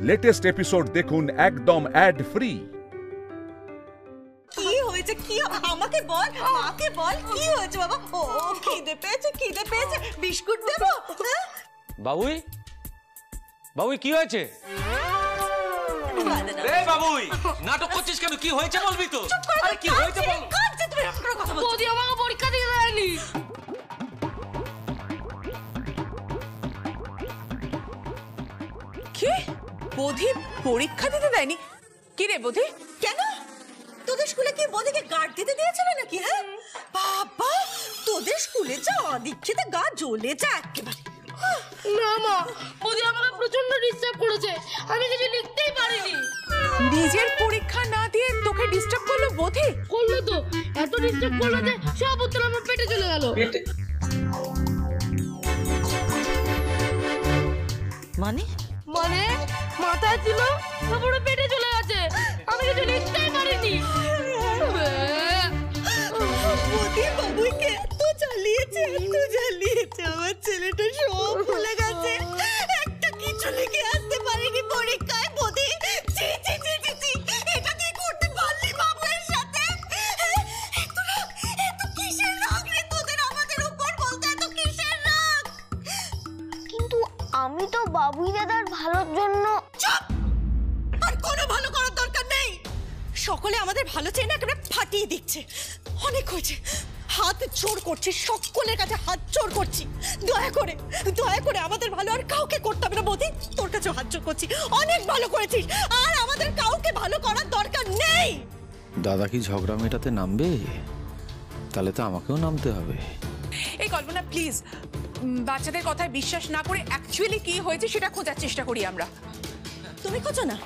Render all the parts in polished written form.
Latest episode দেখুন একদম add free. কি হয়েছে? কি আমাকে বল, মাকে বল, কি হয়েছে বাবা? ও খিদে পেয়েছে, খিদে পেয়েছে, বিস্কুট দেবো? বাবুই, বাবুই কি হয়েছে? বাবুই নাটক করছিস কেন? কি হয়েছে বলবি তো? আরে কি হয়েছে বল। কাঁদছে, তুমি এরকম করে কথা বলছো। বৌদি আমাকে পরীক্ষা দিতে দেয়নি। কি? বৌদি পরীক্ষা দিতে দেয়নি? কি রে বৌদি? কেন? তোদের স্কুলে কি বৌদিকে গার্ড দিতে দিয়েছিল নাকি? হ্যাঁ বাবা, তোদের স্কুলে যা দীক্ষিতে গা জ্বলে যায় একেবারে। না মা, বৌদি আমাকে প্রচন্ড ডিস্টার্ব করেছে, আমি কিছু লিখতেই পারিনি। নিজের পরীক্ষা না দিয়ে তোকে ডিস্টার্ব করলো বৌদি? করলো তো, এত ডিস্টার্ব করলো যে সব উত্তর আমার পেটে চলে গেল। মানে? মানে মাথায় ছিল, তারপরে পেটে চলে গেছে, আমি কিছু লিখতেই পারিনি। বৌদি বাবুইকে এত জ্বালিয়েছে, এত জ্বালিয়েছে, আমার ছেলেটা সব ভুলে গেছে, একটা কিছু লিখে আসতে পারেনি পরীক্ষায়। বৌদি ছি ছি ছি ছি ছি, এটা তুই করতে পারলি বাবুয়ের সাথে? এত রাগ, এত কিসের রাগ রে তোদের আমাদের উপর? বলতে এত কিসের রাগ? কিন্তু আমি তো বাবুই দাদার ভালোর জন্য। চুপ! আর কোনো ভালো করার দরকার নেই। সকলে আমাদের ভালো চেয়ে না একেবারে ফাটিয়ে দিচ্ছে। অনেক হয়েছে, হাত জোর করছি, সকলের কাছে হাত জোর করছি, দয়া করে আমাদের ভালো আর কাউকে করতে হবে না। বৌদি তোর কাছে হাত জোর করছি, অনেক ভালো করেছিস, আর আমাদের কাউকে ভালো করার দরকার নেই। দাদা কি ঝগড়া মেটাতে নামবে? তাহলে তো আমাকেও নামতে হবে। এই কল্পনা প্লিজ, বাচ্চাদের কথায় বিশ্বাস না করে অ্যাকচুয়ালি কি হয়েছে সেটা খোঁজার চেষ্টা করি আমরা। তুমি খোঁজো না,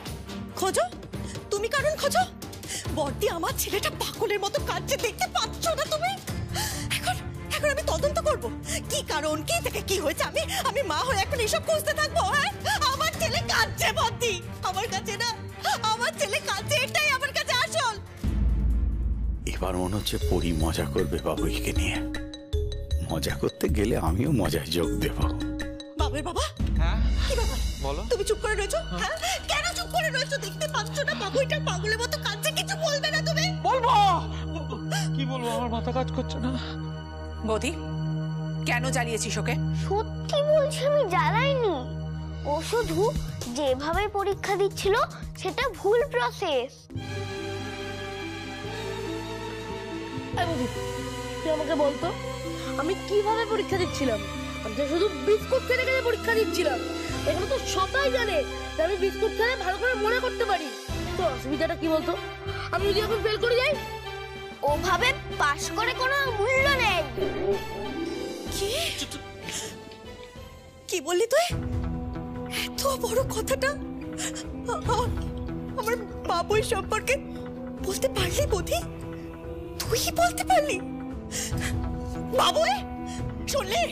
খোঁজো, তুমি কারণ খোঁজো। বড়দি আমার ছেলেটা পাগলের মতো কাঁদছে, দেখতে পাচ্ছ না তুমি? এখন এখন আমি তদন্ত করব, কি কারণ, কি থেকে কি হয়েছে। আমি মা হয়ে এখন এসব খুঁজতে থাকবো? হ্যাঁ, আমার ছেলে কাঁদছে বড়দি, আমার কাছে না, আমার ছেলে কাঁদছে, এটাই আমার কাছে আসল। এবার মনে হচ্ছে পরি মজা করবে বাবুইকে নিয়ে। মজা করতে গেলে আমিও মজায় যোগ দেব। বাবুর বাবা, হ্যাঁ কি ব্যাপার? বলো। তুমি চুপ করে রয়েছো? হ্যাঁ, কেন চুপ করে রয়েছো? দেখতে পাচ্ছ না বাবুইটা পাগলের মতো কাঁদছে? কিছু বলবে না তুমি? বলবো, কি বলবো, আমার মাথা কাজ করছে না। বৌদি কেন জ্বালিয়েছিস ওকে? সত্যি বলছি আমি জ্বালাইনি, ও শুধু যেভাবে পরীক্ষা দিচ্ছিল সেটা ভুল প্রসেস। তুই আমাকে বলতো আমি কিভাবে পরীক্ষা দিচ্ছিলাম? আমি তো শুধু বিস্কুট খেলে খেলে পরীক্ষা দিচ্ছিলাম। এগুলো তো সবাই জানে যে আমি বিস্কুট খেলে ভালো করে মনে করতে পারি। তো অসুবিধাটা কি বলতো? আমি যদি এখন ফেল করে যাই? ওভাবে পাশ করে কোনো মূল্য নেই। কি কি বললি তুই? এত বড় কথাটা আমার বাবুই সম্পর্কে বলতে পারলি বৌদি? তুই বলতে পারলি? বাবুই শুনলি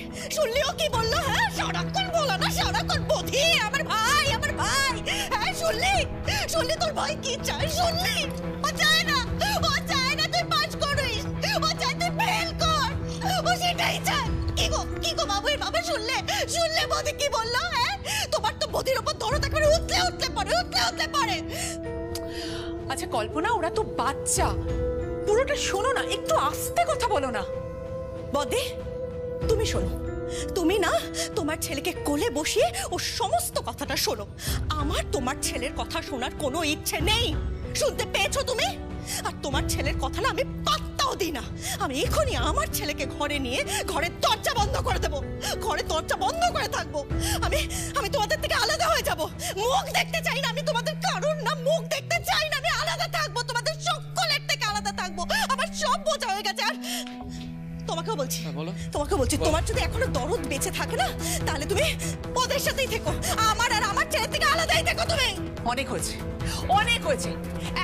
ও কি বললো? হ্যাঁ, সারাক্ষণ বলো না, সারাক্ষণ বৌদি আমার ভাই, আমার ভাই। হ্যাঁ, শুনলি তোর ভাই কি চায়? শুনলি ও চায় না তুই পাস করিস, ও চায় তুই ফেল কর, ও সেটাই চায়। কি গো বাবুই বাবা, শুনলে বৌদি কি বললো? হ্যাঁ, তোমার তো বৌদির উপর দরদ একবারে উতলে পড়ে। আচ্ছা কল্পনা, ওরা তো বাচ্চা, পুরোটা শোনো না, একটু আস্তে কথা বলো না। বৌদি তুমি শোনো, তুমি না তোমার ছেলেকে কোলে বসিয়ে ও সমস্ত কথাটা শোনো। আমার তোমার ছেলের কথা শোনার কোনো ইচ্ছে নেই, শুনতে পেয়েছো তুমি? আর তোমার ছেলের কথা না আমি পাত্তাও দিই না। আমি এখনই আমার ছেলেকে ঘরে নিয়ে ঘরের দরজা বন্ধ করে দেবো, ঘরের দরজা বন্ধ করে থাকবো। আমি তোমাদের থেকে আলাদা হয়ে যাব, মুখ দেখতে চাই না আমি তোমাদের কারণ না, মুখ দেখতে চাই না, আমি আলাদা থাকবো, তোমাদের সকলের থেকে আলাদা থাকবো। আমার সব বোঝা হয়ে গেছে। আর তোমাকেও বলছি, তোমার যদি এখনো দরদ বেঁচে থাকে না, তাহলে তুমি ওদের সাথেই থেকো, আমার আর আমার ছেলে থেকে আলাদাই থেকো তুমি। অনেক হয়েছে,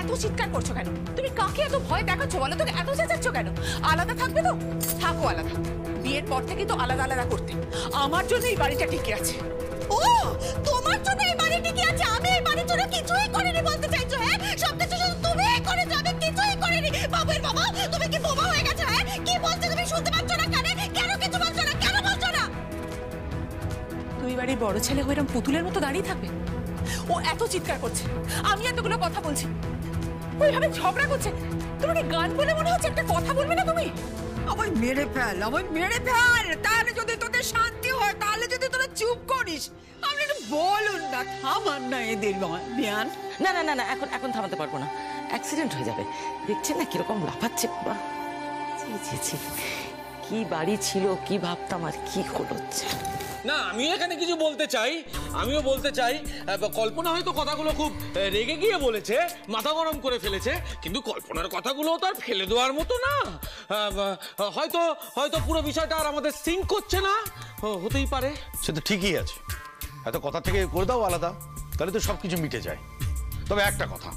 এত চিৎকার করছো কেন? তুমি কাকে এত ভয় দেখাচ্ছ বলো তো? এত চেঁচাচ্ছ কেন? আলাদা থাকবে তো থাকো আলাদা, বিয়ের পর থেকে তো আলাদা করতে। আমার জন্য এই বাড়িটা টিকে আছে। ও, তোমার জন্য এই বাড়ি টিকে আছে? আমি এই বাড়ির জন্য কিছুই করিনি বলতে চাইছো? হ্যাঁ, সবকিছু শুধু তুমিই করেছো, আমি কিছুই করিনি। বাবুর বাবা, তুমি কি বোমা হয়ে গেছো? হ্যাঁ, কি বলছো তুমি? শুনতে পাচ্ছ না? কেন কিছু বলছো না? কেন বলছো না? তুমি বাড়ির বড় ছেলে হয়ে এরকম পুতুলের মতো দাঁড়িয়ে থাকবে? ও এত চিৎকার করছে, আমি এতগুলো কথা বলছি, ওইভাবে ঝগড়া করছে। তোমাকে গান বলে মনে হচ্ছে, একটা কথা বলবে না তুমি? আমায় মেরে ফেল, আমায় মেরে ফেল, তাহলে যদি তোদের শান্তি হয়, তাহলে যদি তোরা চুপ করিস। আপনি একটু বলুন না, থামান না এদের জ্ঞান। না না না না, এখন থামাতে পারবো না, অ্যাক্সিডেন্ট হয়ে যাবে। দেখছেন না কিরকম লাফাচ্ছে পুরো। কি বাড়ি ছিল, কি ভাবতাম, আর কি হচ্ছে। না, আমি এখানে কিছু বলতে চাই, আমিও বলতে চাই। কল্পনা হয়তো কথাগুলো খুব রেগে গিয়ে বলেছে, মাথা গরম করে ফেলেছে, কিন্তু কল্পনার কথাগুলো তো আর ফেলে দেওয়ার মতো না। হয়তো হয়তো পুরো বিষয়টা আর আমাদের সিঙ্ক করছে না, হতেই পারে। সে তো ঠিকই আছে, এত কথা থেকে করে দাও আলাদা, তাহলে তো সবকিছু মিটে যায়। তবে একটা কথা,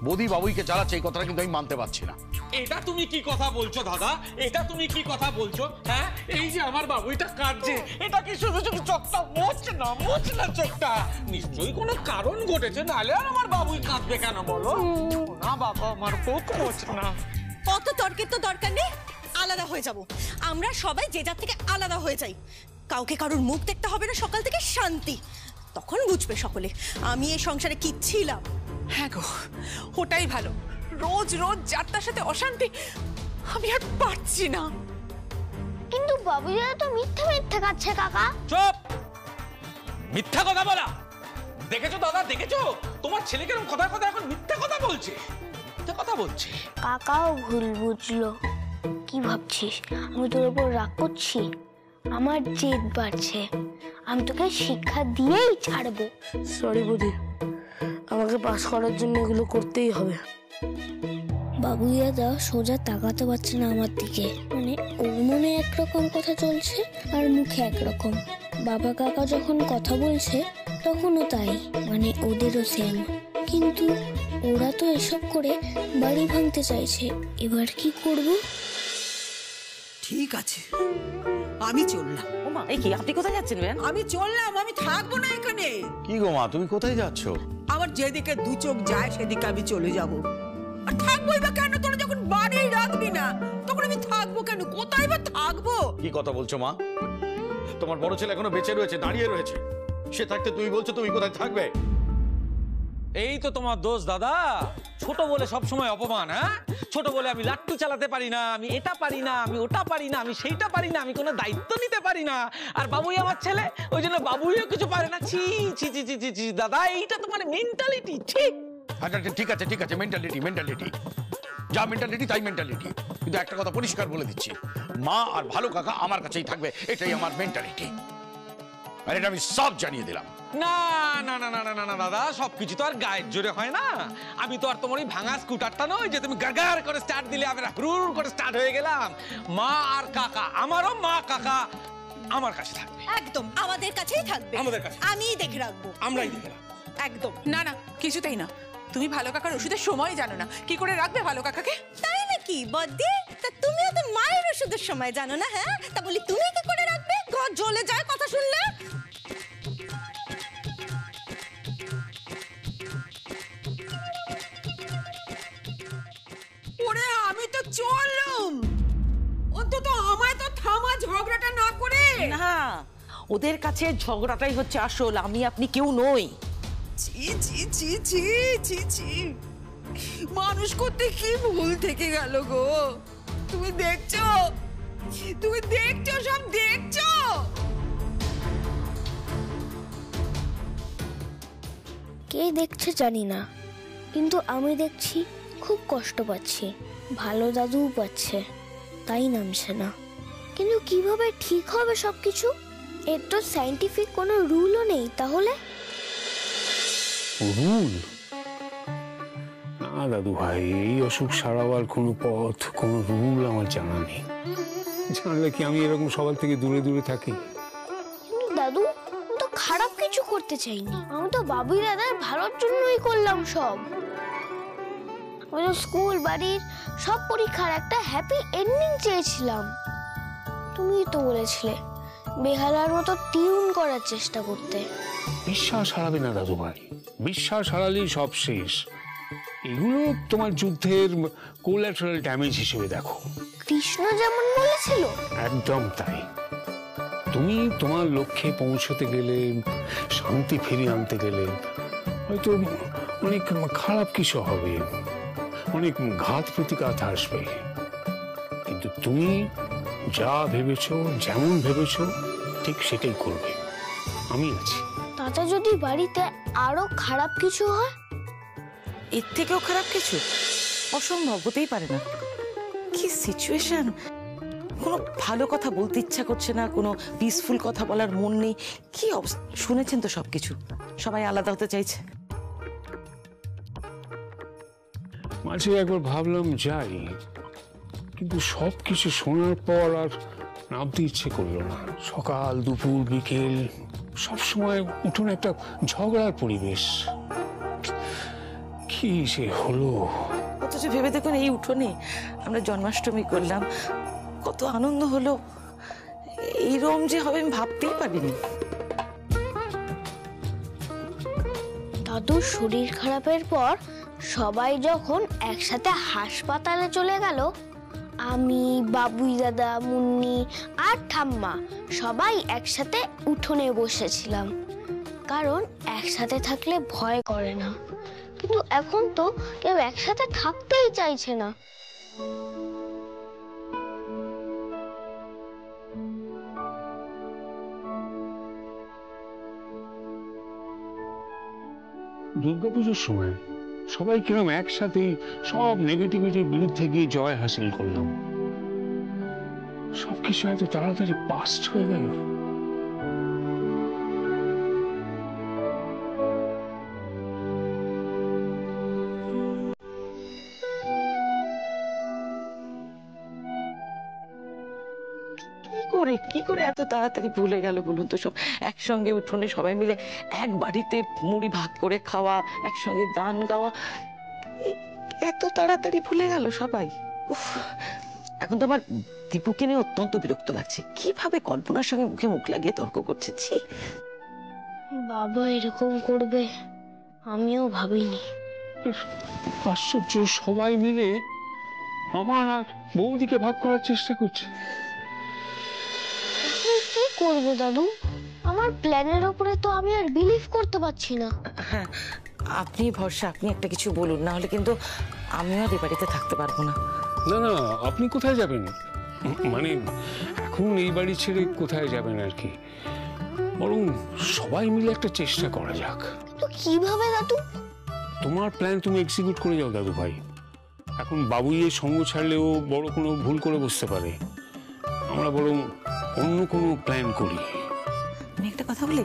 বৌদি বাবুইকে চালাচ্ছে, এই কথাটা কিন্তু আমি মানতে পারছি না। এটা তুমি কি কথা বলছো দাদা? এটা তুমি কি কথা বলছো? হ্যাঁ, এই যে আমার বাবুইটা কাঁদছে, এটা কি শুধু শুধু চোখটা মোচ না চোখটা? নিশ্চয়ই কোনো কারণ ঘটেছে, নাহলে আর আমার বাবুই কাঁদবে কেন বলো? না বাবা, আমার চোখ মোচ না। কত তর্কের তো দরকার নেই, আলাদা হয়ে যাব। আমরা সবাই যে যার থেকে আলাদা হয়ে যাই, কাউকে কারোর মুখ দেখতে হবে না, সকাল থেকে শান্তি। তখন বুঝবে সকলে আমি এই সংসারে কি ছিলাম। হ্যাঁ গো, ওটাই ভালো। রোজ রোজ যাত্রার সাথে অশান্তি, আমি আর পারছি না। কিন্তু বাবুইয়া তো মিথ্যে মিথ্যে কাচ্ছে কাকা। চুপ! মিথ্যা কথা বলা দেখেছো দাদা, দেখেছো তোমার ছেলেকে এরকম কথা কথা এখন মিথ্যা কথা বলছে, মিথ্যা কথা বলছে। কাকাও ভুল বুঝলো। কি ভাবছিস আমি তোর উপর রাগ করছি? আমার জেদ বাড়ছে, আমি তোকে শিক্ষা দিয়েই ছাড়বো। সরি বৌদি, আমাকে পাস করার জন্য এগুলো করতেই হবে। বাবুইয়াদা সোজা তাকাতে পারছে না আমার দিকে, মানে ওর মনে একরকম কথা চলছে আর মুখে একরকম। বাবা কাকা যখন কথা বলছে তখনও তাই, মানে ওদেরও সেম। কিন্তু ওরা তো এসব করে বাড়ি ভাঙতে চাইছে, এবার কি করব? ঠিক আছে, আমি চললাম। ওমা, এই কি আপনি কোথায় যাচ্ছেন বেন? আমি চললাম, আমি থাকবো না এখানে। কি গো মা, তুমি কোথায় যাচ্ছ? আমার যেদিকে দু চোখ যায় সেদিকে আমি চলে যাব। আর থাকবোই বা কেন? তোরা যখন বাড়ি রাখবি না, তখন আমি থাকবো কেন? কোথায় বা থাকবো? কি কথা বলছো মা? তোমার বড় ছেলে এখনো বেঁচে রয়েছে, দাঁড়িয়ে রয়েছে। সে থাকতে তুমি বলছো তুমি কোথায় থাকবে? এই তো তোমার দোষ দাদা, ছোট বলে সব সময় অপমান। হ্যাঁ, ছোট বলে আমি লাট্টু চালাতে পারি না, আমি এটা পারি না, আমি ওটা পারি না, আমি সেইটা পারি না, আমি কোনো দায়িত্ব নিতে পারি না। আর বাবুই আমার ছেলে, ওই জন্য বাবুইও কিছু পারে না। ছি ছি ছি ছি ছি ছি দাদা, এইটা তোমার মেন্টালিটি ঠিক। আচ্ছা ঠিক আছে ঠিক আছে, মেন্টালিটি যা মেন্টালিটি তাই মেন্টালিটি। কিন্তু একটা কথা পরিষ্কার বলে দিচ্ছি, মা আর ভালো কাকা আমার কাছেই থাকবে, এটাই আমার মেন্টালিটি। আর এটা আমি সব জানিয়ে দিলাম। না না না না না না দাদা, সবকিছু তো আর গায়ের জোরে হয় না। আমি তো আর তোমার ওই ভাঙা স্কুটারটা নই যে তুমি গাগার করে স্টার্ট দিলে আমি হুড় করে স্টার্ট হয়ে গেলাম। মা আর কাকা, আমারও মা কাকা আমার কাছে থাকবে, একদম আমাদের কাছেই থাকবে, আমাদের কাছে। আমিই দেখে রাখবো, আমরাই দেখে রাখবো। একদম। না না, কিছুতেই না। তুমি ভালো কাকার ওষুধের সময় জানো না, কি করে রাখবে ভালো কাকাকে? তাই নাকি বদ্দি? তা তুমিও তো মায়ের ওষুধের সময় জানো না? হ্যাঁ, তা বলি তুমি কি করে রাখবে? ঘর জ্বলে যায় কথা শুনলে। ওরে আমি তো চললাম, অন্তত আমায় তো থামা, ঝগড়াটা না করে। না, ওদের কাছে ঝগড়াটাই হচ্ছে আসল, আমি আপনি কেউ নই। ছি ছি ছি ছি ছি ছি, মানুষ করতে কি ভুল থেকে গেল গো? তুমি দেখছো, তুমি দেখছো, সব দেখছো। কে দেখছে জানি না, কিন্তু আমি দেখছি খুব কষ্ট পাচ্ছি, ভালো দাদুও পাচ্ছে, তাই নামছে না। কিন্তু কিভাবে ঠিক হবে সবকিছু? এর তো সায়েন্টিফিক কোনো রুলও নেই। তাহলে রুল না দাদু ভাই, এই অসুখ সারাবার কোনো পথ, কোনো রুল আমার জানা নেই। জানলে কি আমি এরকম সবার থেকে দূরে দূরে থাকি? কিন্তু দাদু, আমি তো খারাপ কিছু করতে চাইনি, আমি তো বাবুই দাদার ভালোর জন্যই করলাম সব। আমি তো স্কুল বাড়ির সব পরীক্ষার একটা হ্যাপি এন্ডিং চেয়েছিলাম। তুমি তো বলেছিলে বেহালার মতো টিউন করার চেষ্টা করতে। বিশ্বাস হারাবে না দাদু ভাই, বিশ্বাস হারালেই সব শেষ। এগুলো তোমার যুদ্ধের কোলাটারাল ড্যামেজ হিসেবে দেখো। কৃষ্ণ যেমন বলেছিল একদম তাই। তুমি তোমার লক্ষ্যে পৌঁছতে গেলে, শান্তি ফিরিয়ে আনতে গেলে হয়তো অনেক খারাপ কিছু হবে, অনেক ঘাত প্রতিঘাত আসবে, কিন্তু তুমি যা ভেবেছো, যেমন ভেবেছো ঠিক সেটাই করবে। আমি আছি। তাতে যদি বাড়িতে আরো খারাপ কিছু হয়? এর থেকেও খারাপ কিছু? অসম্ভব, হতেই পারে না। কি সিচুয়েশন! কোনো ভালো কথা বলতে ইচ্ছা করছে না, কোনো পিসফুল কথা বলার মন নেই। কি অবস্থা! শুনেছেন তো সবকিছু, সবাই আলাদা হতে চাইছে। মাঝে একবার ভাবলাম যাই, কিন্তু সবকিছু শোনার পর আর নামতে ইচ্ছে করলো না। সকাল দুপুর বিকেল সবসময় উঠোনে একটা ঝগড়ার পরিবেশ। কি যে হলো! অথচ ভেবে দেখুন, এই উঠোনে আমরা জন্মাষ্টমী করলাম, কত আনন্দ হলো। এইরকম যে হবে আমি ভাবতেই পারিনি। দাদুর শরীর খারাপের পর সবাই যখন একসাথে হাসপাতালে চলে গেল, আমি, বাবুই দাদা, মুন্নি আর ঠাম্মা সবাই একসাথে উঠোনে বসেছিলাম, কারণ একসাথে থাকলে ভয় করে না। কিন্তু এখন তো কেউ একসাথে থাকতেই চাইছে না। দুর্গাপুজোর সময় সবাই কিরকম একসাথে সব নেগেটিভিটির বিরুদ্ধে গিয়ে জয় হাসিল করলাম। সবকিছু এত তাড়াতাড়ি পাস্ট হয়ে গেল। কি করে এত তাড়াতাড়ি ভুলে গেল বলুন তো? সব একসঙ্গে উঠোনে সবাই মিলে এক বাড়িতে মুড়ি ভাগ করে খাওয়া, একসঙ্গে গান গাওয়া, এত তাড়াতাড়ি ভুলে গেল সবাই। উফ, এখন তো আমার দীপুকে নিয়ে অত্যন্ত বিরক্ত লাগছে। কিভাবে কল্পনার সঙ্গে মুখে মুখ লাগিয়ে তর্ক করছে! ছি! বাবা এরকম করবে আমিও ভাবিনি। আশ্চর্য, সবাই মিলে আমার আর বৌদিকে ভাগ করার চেষ্টা করছে। কি করবো দাদু? আমার প্ল্যানের উপরে তো আমি আর বিলিভ করতে পারছি না। হ্যাঁ, আপনি ভরসা, আপনি একটা কিছু বলুন, না হলে কিন্তু আমিও আর এ বাড়িতে থাকতে পারবো না। না না, আপনি কোথায় যাবেন? মানে এখন এই বাড়ি ছেড়ে কোথায় যাবেন আর কি? বরং সবাই মিলে একটা চেষ্টা করা যাক। তো কিভাবে দাদু? তোমার প্ল্যান তুমি এক্সিকিউট করে যাও দাদু ভাই। এখন বাবুইয়ের সঙ্গ ছাড়লেও বড় কোনো ভুল করে বসতে পারে। আমরা বরং অন্য কোনো প্ল্যান করি। আমি একটা কথা বলি,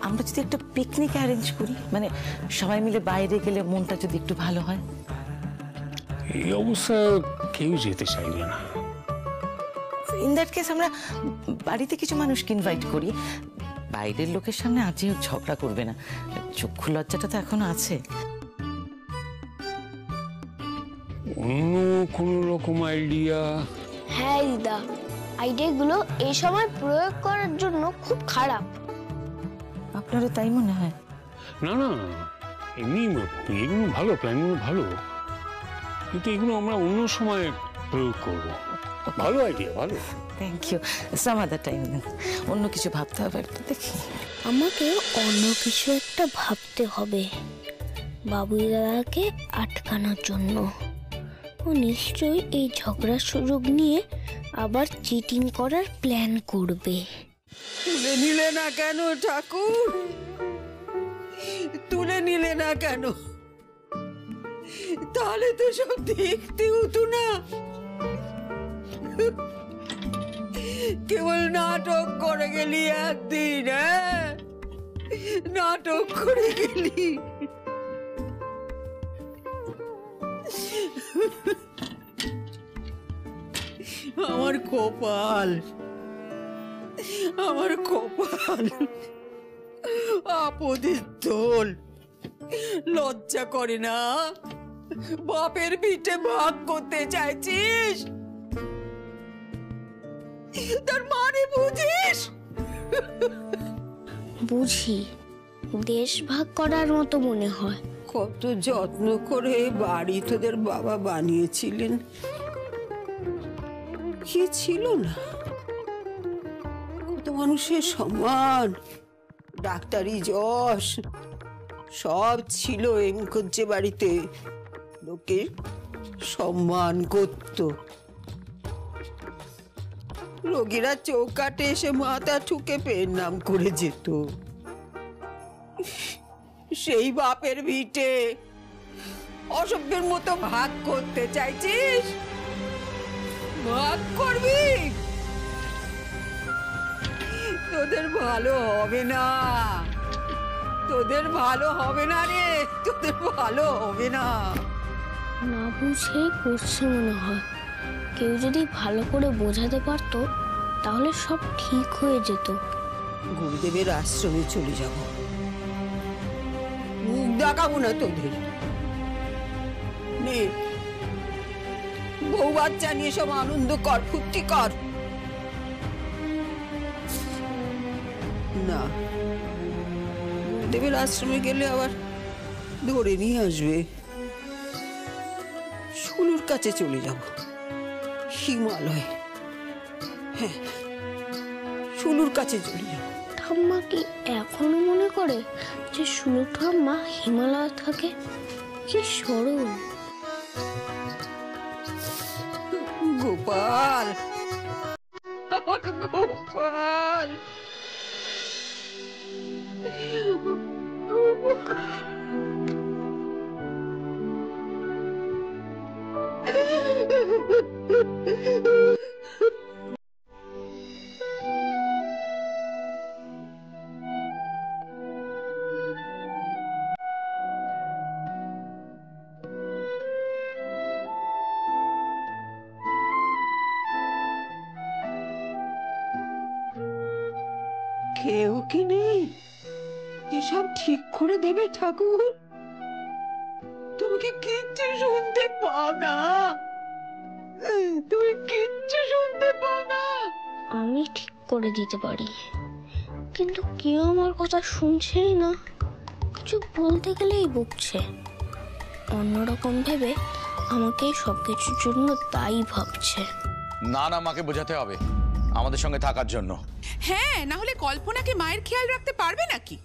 আমরা যদি একটা পিকনিক অ্যারেঞ্জ করি, মানে সবাই মিলে বাইরে গেলে মনটা যদি একটু ভালো হয়। এই অবস্থা কেউ যেতে চাইবে না। ইন দ্যাট কেস আমরা বাড়িতে কিছু মানুষকে ইনভাইট করি, বাইরের লোকের সামনে আজও ঝগড়া করবে না। চক্ষু লজ্জাটা তো এখনো আছে। অন্য কোনো রকম আইডিয়া? হ্যাঁ দিদা, আইডিয়াগুলো এই সময় প্রয়োগ করার জন্য খুব খারাপ। আপনারও তাই মনে হয়? না না, এমনি এগুলো ভালো, প্ল্যানগুলো ভালো, কিন্তু এগুলো আমরা অন্য সময় প্রয়োগ করব। ভালো আইডিয়া, ভালো। Thank you. Some other time অন্য কিছু ভাবতে হবে একটা। দেখি, আমাকে অন্য কিছু একটা ভাবতে হবে বাবুই দাদাকে আটকানোর জন্য। ও নিশ্চয়ই এই ঝগড়ার সুযোগ নিয়ে আবার চিটিং করার প্ল্যান করবে। তুলে নিলে না কেন ঠাকুর? তুলে নিলে না কেন? তাহলে তো সব দেখতে হতো না। কেবল নাটক করে গেলি একদিন, হ্যাঁ, নাটক করে গেলি। আমার কপাল, আমার কপাল, আপদের দোল। লজ্জা করে না? বাপের পিঠে ভাগ করতে চাইছিস? তার মানে বুঝিস? বুঝি, দেশ ভাগ করার মতো মনে হয়। কত যত্ন করে বাড়ি তোদের বাবা বানিয়েছিলেন, কি ছিল না? কত মানুষের সম্মান, ডাক্তারি যশ, সব ছিল এই মুখুজ্জে বাড়িতে, লোকে সম্মান করত। রোগীরা চৌকাটে এসে মাথা ঠুকে পেয়ে নাম করে যেত। সেই বাপের ভিটে অসভ্যের মতো ভাগ করতে চাইছিস? ভাগ করবি? তোদের ভালো হবে না, তোদের ভালো হবে না রে, তোদের ভালো হবে না। না বুঝে করছে মনে হয়। কেউ যদি ভালো করে বোঝাতে পারতো তাহলে সব ঠিক হয়ে যেত। গুরুদেবের আশ্রমে চলে যাব, মুখ দেখাবো না তোদের। নে, বউ বাচ্চা নিয়ে সব আনন্দ কর, ফুর্তি কর। না, গুরুদেবের আশ্রমে গেলে আবার ধরে নিয়ে আসবে। সুলুর কাছে চলে যাব, হিমালয়। হ্যাঁ, সুলুর কাছে চলে যাব। ঠাম্মা কি এখনো মনে করে যে সুলু ঠাম্মা হিমালয় থাকে? কি সরল। গোপাল, গোপাল, কেউ কি নেই এসব ঠিক করে দেবে? ঠাকুর, তুমি কি কিচ্ছু শুনতে পাও না? তুমি কিচ্ছু শুনতে পাও না? আমি ঠিক করে দিতে পারি, কিন্তু কেউ আমার কথা শুনছেই না। কিছু বলতে গেলেই বকছে। অন্যরকম ভেবে আমাকে সবকিছুর জন্য দায়ী ভাবছে। না না, মাকে বোঝাতে হবে আমাদের সঙ্গে থাকার জন্য। হ্যাঁ, না হলে কল্পনাকে মায়ের খেয়াল রাখতে পারবে নাকি?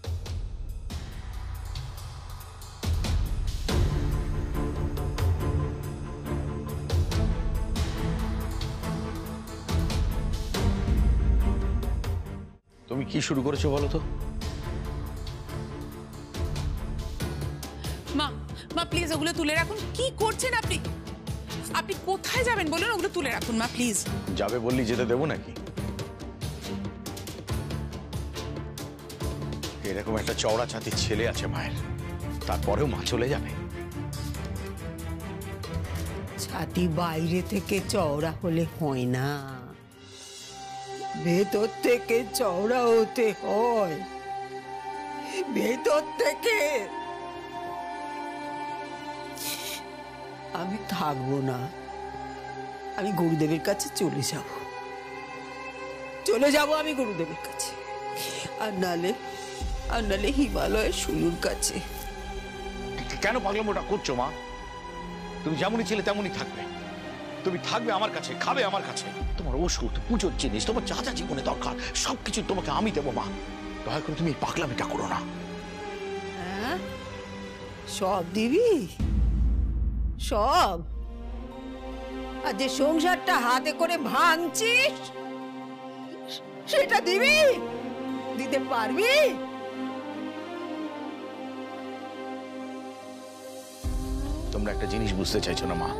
তুমি কি শুরু করেছো বলো তো? মা, মা প্লিজ ওগুলো তুলে রাখুন। কি করছেন আপনি? আপনি কোথায় যাবেন বলুন? ওগুলো তুলে রাখুন মা, প্লিজ। যাবে বললি যেতে দেবো নাকি? এরকম একটা চওড়া ছাতির ছেলে আছে মায়ের, তারপরেও মা চলে যাবে? ছাতি বাইরে থেকে চওড়া হলে হয় না, ভেতর থেকে চওড়া হতে হয়। ভেতর থেকে। আমি থাকবো না, আমি গুরুদেবের কাছে চলে যাব, চলে যাব আমি গুরুদেবের কাছে। আর নালে হিমালয়ের সুলুর কাছে। কেন পাগলামোটা করছো মা? তুমি যেমনই ছেলে তেমনই থাকবে। তুমি থাকবে আমার কাছে, খাবে আমার কাছে। তোমার ওষুধ, পুজোর জিনিস, তোমার যা যা জীবনে দরকার সবকিছু তোমাকে আমি দেবো মা। দয়া করে তুমি এই পাগলামিটা করো না। হ্যাঁ, সব দিবি? সব? আর যে সংসারটা হাতে করে ভাঙছিস সেটা দিবি? দিতে পারবি? তোমরা একটা জিনিস বুঝতে চাইছো না মা।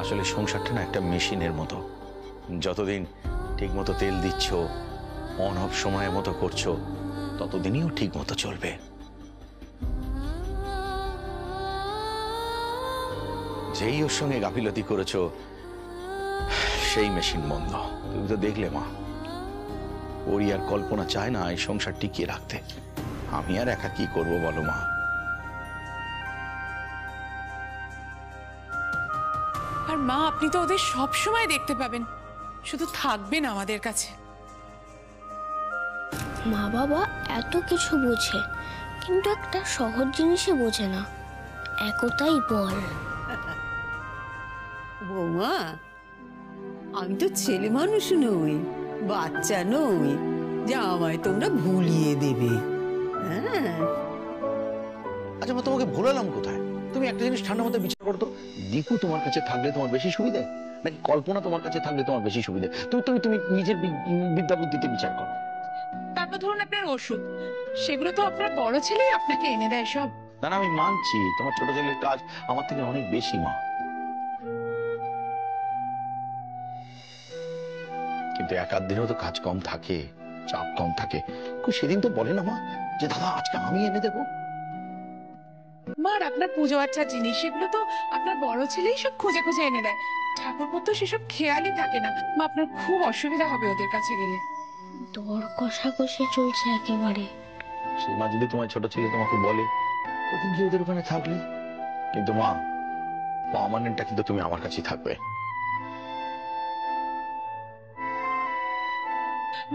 আসলে সংসারটা না একটা মেশিনের মতো। যতদিন ঠিক মতো তেল দিচ্ছ, অন অফ সময়ের মতো করছো, ততদিনই ঠিক মতো চলবে। যেই ওর সঙ্গে গাফিলতি করেছো, সেই মেশিন বন্ধ। তুমি তো দেখলে মা, ওরই আর কল্পনা চায় না এই সংসার টিকিয়ে রাখতে। আমি আর একা কি করবো বলো মা? আর মা, আপনি তো ওদের সব সময় দেখতে পাবেন, শুধু থাকবেন আমাদের কাছে। মা বাবা এত কিছু বোঝে, কিন্তু একটা সহজ জিনিসই বোঝে না, একতাই বল। বৌমা, আমি তো ছেলে মানুষ নই, বাচ্চা নই যে আমায় তোমরা ভুলিয়ে দেবে। হ্যাঁ, আচ্ছা মা, তোমাকে ভোলালাম কোথায়? তুমি একটা জিনিস ঠান্ডা মাথায় বিচার করো তো, দীপু তোমার কাছে থাকলে তোমার বেশি সুবিধে নাকি কল্পনা তোমার কাছে থাকলে তোমার বেশি সুবিধে? তুমি নিজের বিদ্যা বুদ্ধিতে বিচার করো। তারপর ধরুন আপনার ওষুধ, সেগুলো তো আপনার বড় ছেলেই আপনাকে এনে দেয় সব। না না, আমি মানছি তোমার ছোট ছেলের কাজ আমার থেকে অনেক বেশি মা, কিন্তু এক আধ দিনেও তো কাজ কম থাকে, চাপ কম থাকে। সেদিন তো বলে না মা যে দাদা আজকে আমি এনে দেবো। মার আপনার পুজো আচ্ছা জিনিস, সেগুলো তো আপনার বড় ছেলেই সব খুঁজে খুঁজে এনে দেয়। ঠাকুরপো তো সেসব খেয়ালই থাকে না। মা আপনার খুব অসুবিধা হবে ওদের কাছে গেলে। দর কষাকষি চলছে একেবারে। সেই মা যদি তোমার ছোট ছেলে তোমাকে বলে তখন কি ওদের ওখানে থাকলে, কিন্তু মা পার্মানেন্টটা কিন্তু তুমি আমার কাছেই থাকবে।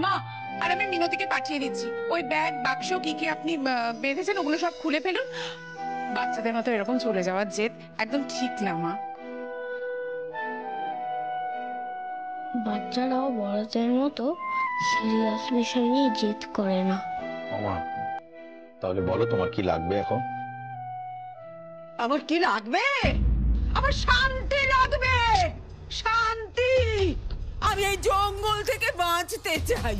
মা আর আমি মিনতিকে পাঠিয়ে দিচ্ছি, ওই ব্যাগ বাক্স কি কি আপনি বেঁধেছেন ওগুলো সব খুলে ফেলুন। বাচ্চাদের মতো এরকম চলে যাওয়ার জেদ একদম ঠিক না মা। বাচ্চারাও বড়দের মতো সিরিয়াস বিষয় নিয়ে জেদ করে না। মা তাহলে বলো তোমার কি লাগবে এখন? আমার কি লাগবে? আমার শান্তি লাগবে, শান্তি। আমি এই জঙ্গল থেকে বাঁচতে চাই,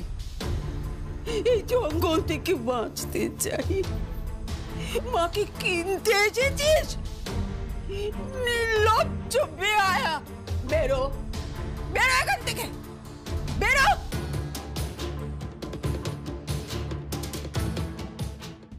এই জঙ্গল থেকে বাঁচতে চাই। মাকে কিনতে এসেছিস? নির্লজ্জ বেহায়া, বেরো বেরো এখান থেকে।